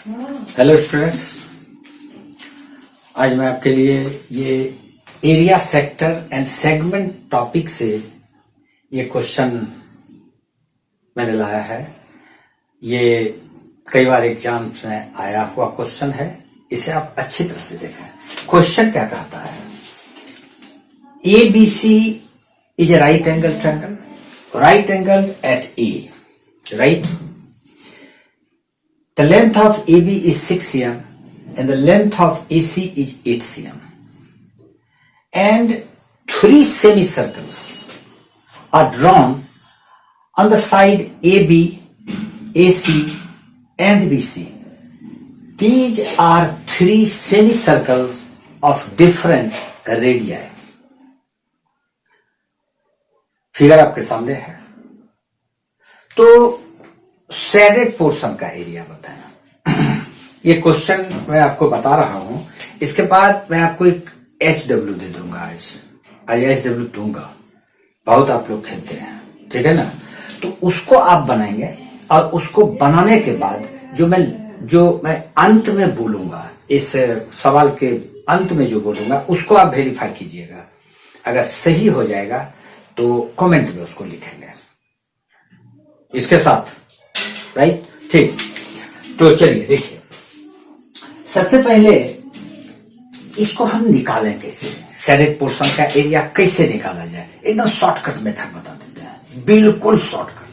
Hello students, आज मैं आपके लिए ये area sector and segment topic से ये क्वेश्चन मैंने लाया है। ये कई बार एग्जाम्स में आया हुआ क्वेश्चन है, इसे आप अच्छी तरह से देखें। क्वेश्चन क्या कहता है? ABC is a right angle triangle, right angle at A, right? The length of AB is 6 cm and the length of AC is 8 cm. And 3 semicircles are drawn on the side AB, AC and BC. These are 3 semicircles of different radii. Figure आपके सामने है। तो shaded portion का area बताएं। ये question मैं आपको बता रहा हूं, इसके बाद मैं आपको एक HW दे दूंगा। आज HW दूंगा। बहुत आप लोग खेलते हैं, ठीक है ना? तो उसको आप बनाएंगे और उसको बनाने के बाद जो मैं अंत में बोलूंगा, इस सवाल के अंत में जो बोलूंगा उसको आप वेरीफाई कीजिएगा। अगर सही हो जाएगा तो कमेंट में उसको लिखेंगे इसके साथ, राइट? ठीक, तो चलिए देखिए। सबसे पहले इसको हम निकालें कैसे, शेडेड पोर्शन का एरिया कैसे निकाला जाए। एकदम शॉर्टकट मेथड बता देते हैं, बिल्कुल शॉर्टकट।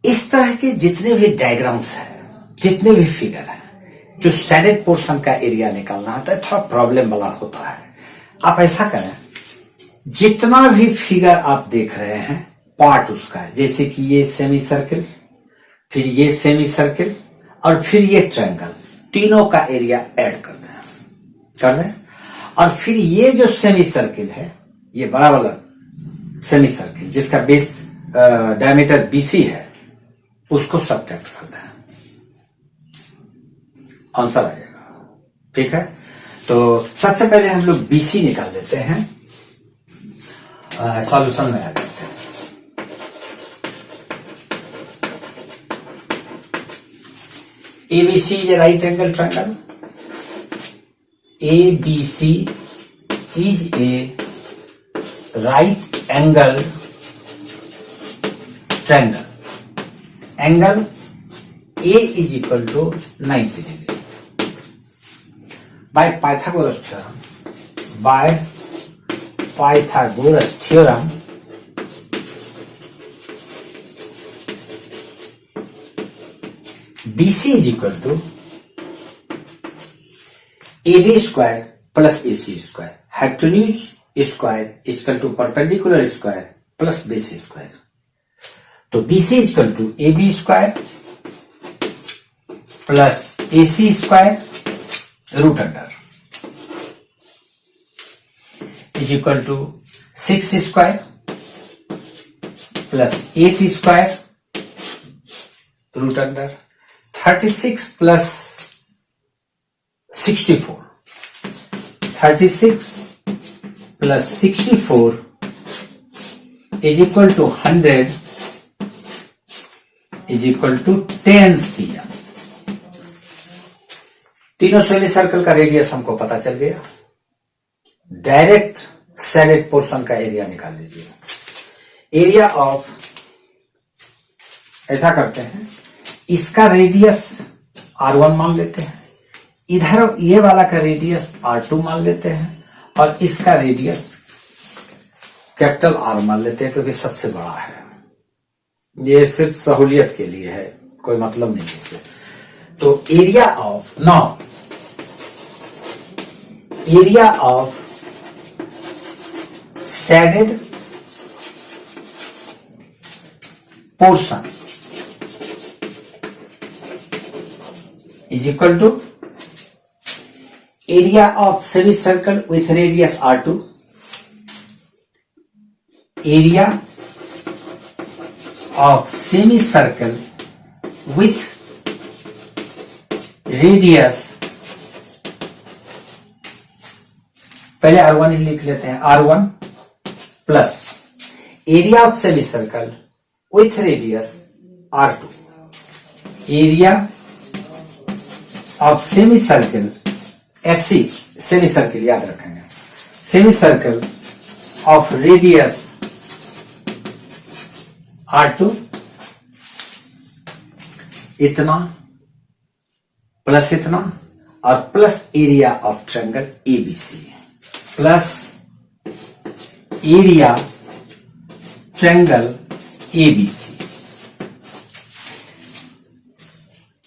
इस तरह के जितने भी डायग्राम्स हैं, जितने भी फिगर हैं, जो शेडेड पोर्शन का एरिया निकालना होता है, थोड़ा प्रॉब्लम वाला होता है। आप ऐसा करें, जितना भी फिगर आप देख रहे हैं पार्ट उसका है, जैसे कि ये सेमी सर्किल, फिर ये सेमी सर्किल और फिर ये ट्रायंगल, तीनों का एरिया ऐड कर दें। और फिर ये जो सेमी सर्किल है, ये बड़ा वाला सेमी सर्किल जिसका बेस डायमीटर BC है, उसको सब्ट्रैक्ट कर दें, आंसर आ जाएगा। ठीक है, तो सबसे पहले हम लोग BC निकाल लेते हैं। सॉल्यूशन में आ जाते हैं। ABC is a right angle triangle. ABC is a right angle triangle. Angle A is equal to 90 degree. By Pythagoras theorem, BC is equal to AB square plus AC square. Hypotenuse square is equal to perpendicular square plus base square. तो BC is equal to AB square plus AC square root under is equal to 6 square plus 8 square root under 36 plus 64. 36 plus 64 is equal to 100 is equal to 10 cm. तीनों semi circle का radius हमको पता चल गया। Direct shaded portion का area निकाल लीजिए। Area of, ऐसा करते हैं, इसका रेडियस R1 मान लेते हैं, इधर ये वाला का रेडियस R2 मान लेते हैं, और इसका रेडियस कैपिटल R मान लेते हैं, क्योंकि सबसे बड़ा है। ये सिर्फ सहूलियत के लिए है, कोई मतलब नहीं इससे। तो area of, now area of shaded portion is equal to area of semicircle with radius R2, area of semicircle with radius, पहले R1 लिख लेते हैं, R1 plus area of semi circle with radius R2 area of semi circle, SC semi circle याद रखेंगे, semi circle of radius R2 इतना plus इतना और plus area of triangle ABC plus area triangle ABC,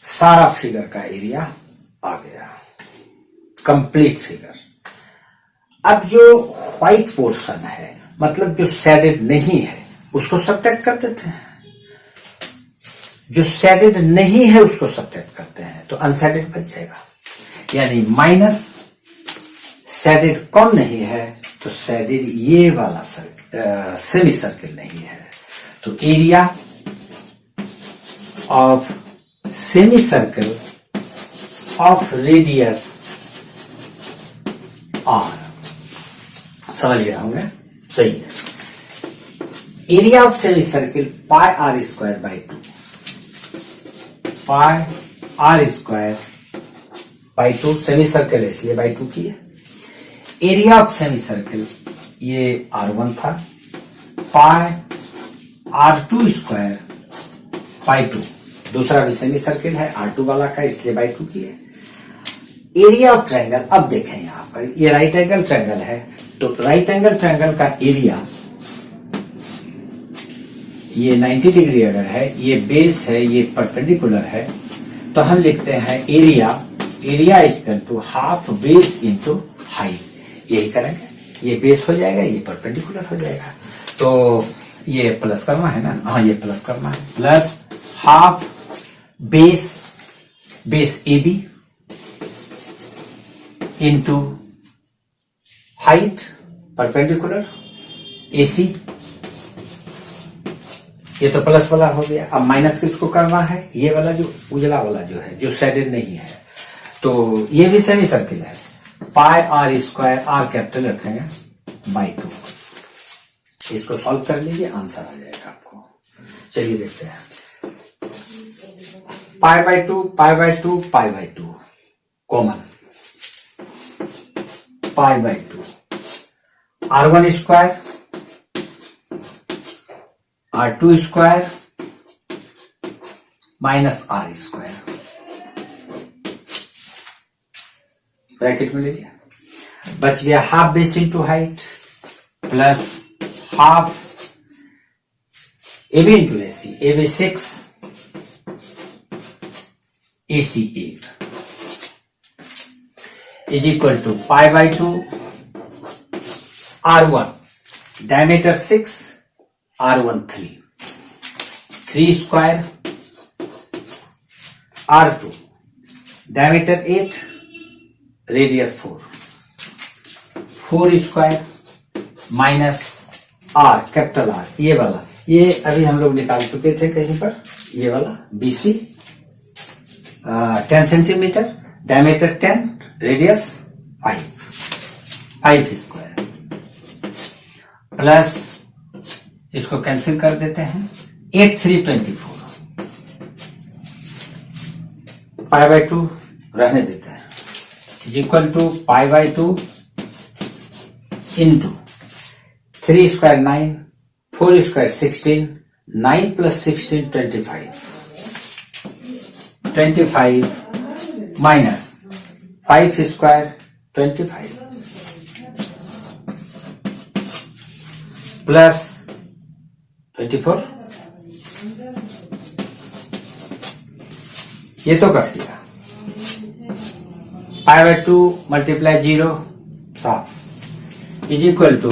सारा figure का area आ गया, complete figure. अब जो व्हाइट पोर्शन है, मतलब जो शेडेड नहीं है, उसको सब्ट्रैक्ट कर देते हैं, जो शेडेड नहीं है उसको सब्ट्रैक्ट करते हैं तो अनशेडेड बच जाएगा। यानी माइनस शेडेड कौन नहीं है, तो शेडेड ये वाला सेमी सर्किल नहीं है, तो area of semicircle of radius R, समझ गया होंगे, सही है। Area of semicircle pi R square by 2, pi R square by 2, semicircle है इसलिए बाई 2 की है। एरिया ऑफ सेमी सर्किल ये R1 था, पाई R2 स्क्वायर बाई 2, दूसरा भी सेमी सर्किल है R2 वाला का, इसलिए बाई 2 की है। एरिया ऑफ ट्रायंगल, अब देखें यहां पर ये राइट एंगल ट्रायंगल है, तो राइट एंगल ट्रायंगल का एरिया ये 90 डिग्री अगर है, ये बेस है, ये परपेंडिकुलर है, तो हम लिखते हैं area equal to half base into height, यही करेंगे, ये बेस हो जाएगा, ये परपेंडिकुलर हो जाएगा, तो ये प्लस करना है ना, हाँ ये प्लस करना है, plus half base A B into height perpendicular AC, ये तो प्लस वाला हो गया। अब माइनस किसको करना है, ये वाला जो उजला वाला जो है, जो शेडेड नहीं है, तो ये भी सेमी सर्किल है, पाई आर स्क्वायर, आर कैपिटल रखेंगे बाई 2, इसको सॉल्व कर लीजिए, आंसर आ जाएगा आपको। चलिए देखते हैं, pi by 2, pi by 2, pi by 2 common, pi by 2, R1 square, R2 square minus R square, bracket में लीजिए, बच गया half base into height plus half AB into AC, AB 6 AC 8 is equal to pi by 2 R1 diameter 6, R1 3 square, R2 diameter 8, radius 4 square minus R capital R, ये वाला, ये अभी हम लोग निकाल चुके थे कहीं पर, ये वाला BC 10 centimetre, diameter 10, radius 5 square, plus इसको कैंसिल कर देते हैं, 8 3 24, पाई बाई 2 रहने देते हैं, is equal to pi by 2 into 3 square 9, 4 square 16, 9 plus 16 25 minus 5 square 25 plus 24, ये तो कट गया, पाई बाई 2 मल्टीप्लाई 0 साफ is equal to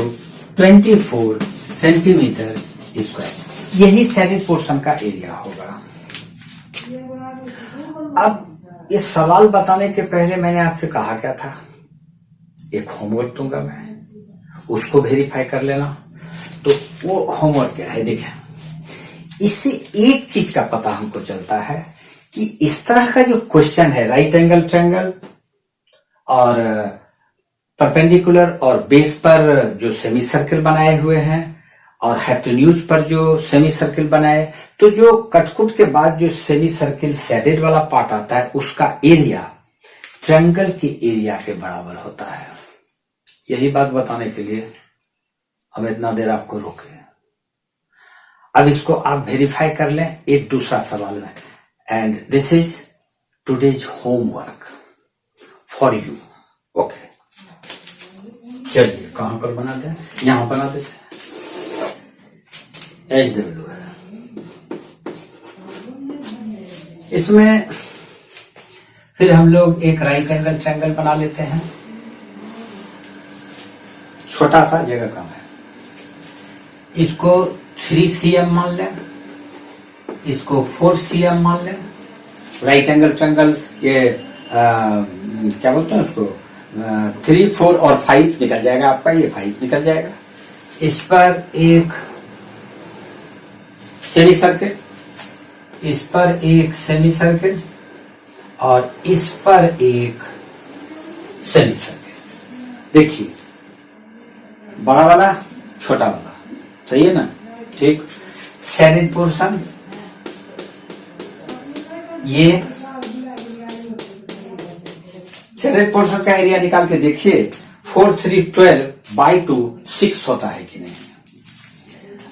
24 centimetre square, यही शेडेड पोर्शन का एरिया होगा। अब इस सवाल बताने के पहले मैंने आपसे कहा क्या था, एक होमवर्क दूंगा मैं, उसको वेरीफाई कर लेना। तो वो होमवर्क क्या है, देखें, इससे एक चीज का पता हमको चलता है कि इस तरह का जो क्वेश्चन है, राइट एंगल ट्रायंगल और परपेंडिकुलर और बेस पर जो सेमी सर्किल बनाए हुए हैं और हाइपोटेन्यूज पर जो सेमी सर्किल बनाए, तो जो कटकुट के बाद जो सेमी सर्किल शेडेड वाला पार्ट आता है उसका एरिया ट्रायंगल के एरिया के बराबर होता है। यही बात बताने के लिए हम इतना देर आपको रोके। अब इसको आप वेरीफाई कर लें एक दूसरा सवाल में। And this is today's homework for you. Okay, चलिए कहां पर बनाते हैं, यहां बना देते हैं। HW है, इसमें फिर हम लोग एक राइट एंगल ट्रायंगल बना लेते हैं। छोटा सा जगह कम है, इसको 3 cm मान लें, इसको 4 cm मान लें। राइट एंगल ट्रायंगल ये क्या बोलते हैं उसको, 3, 4 और 5 निकल जाएगा आपका, ये 5 निकल जाएगा। इस पर एक सेमी सर्किल, इस पर एक सेमी सर्किल और इस पर एक सेमी सर्किल। देखिए बड़ा वाला छोटा वाला, सही है ना, ठीक। शेडेड पोर्शन ये शेडेड पोर्शन का एरिया निकाल के देखिए 4, 3, 12/2 6 होता है कि नहीं।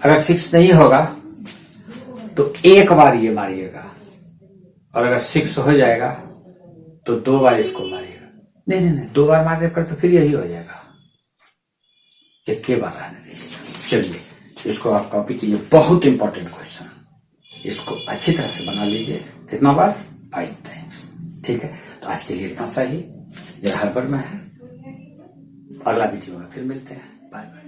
अगर 6 नहीं होगा तो एक बार ये मारिएगा, और अगर 6 हो जाएगा तो 2 बार इसको मारिएगा। नहीं, 2 बार मारने पर तो फिर यही हो जाएगा, एक के बार रहने दीजिए। चलिए इसको आप कॉपी कीजिए, बहुत इंपॉर्टेंट क्वेश्चन, इसको अच्छी तरह से बना लीजिए। कितना बार, 5 टाइम्स, ठीक है। तो आज के लिए इतना सा ही, जरा हड़बड़ में है। अगला वीडियो में फिर मिलते हैं, बाय बाय।